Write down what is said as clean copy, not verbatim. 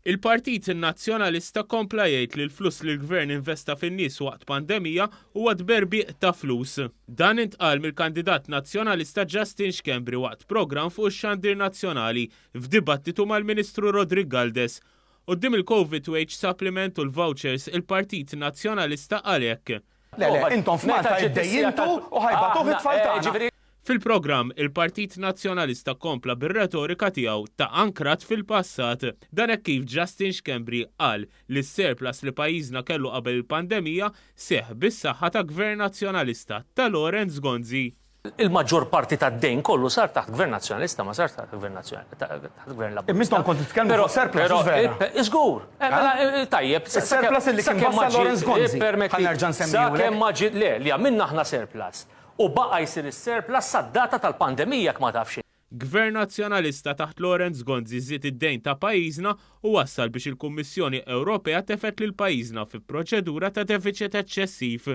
Il-Partit Nazzjonalista kompla jgħid li l-flus li l-Gvern investa fin-nies waqt pandemija huwa tberbiq ta' flus. Dan intqal mill-kandidat nazzjonalista Justin Schembri waqt programm fuq ix-Xandir Nazzjonali f'dibattitu mal-Ministru Rodrigue Galdes. Quddiem il-COVID wage supplement u l-vouchers il-Partit Nazzjonalista għalhekk. Intom f'Malta jiddejjintu u ħajbatuh it-tfal tagħna. Fil-programm, il-Partit Nazzjonalista kompla bir-retorika tiegħu ta' ankrat fil-passat. Dan hekk kif Justin Schembri qal li s-surplus li pajjiżna kellu qabel il-pandemija seħ bis-saħħa ta' Gvern Nazzjonalista ta' Lorenz Gonzi. Il-maġġor parti tad-dejn kollu sar taħt Gvern Nazzjonalista, ma sar taħt Gvern Nazzjonalista, taħt Gvern Laburista. Immistom kont titkellmu fuq surplus vera. Iżgur. Tajjeb. Is-surplus li kien wassal Lorenz Gonzi. Ħanerġa' nsemmihu. Sakemm maġġi li għamilna aħna surplus. U baqa' jsir is-surplus sad-data tal-pandemija jekk ma tafx. Gvern Nazzjonalista taħt Lorenz Gonzi żied id-dejn ta' pajjiżna u wassal biex il-Kummissjoni Ewropea tefet lil pajjiżna fi proċedura ta' deficit eċċessiv.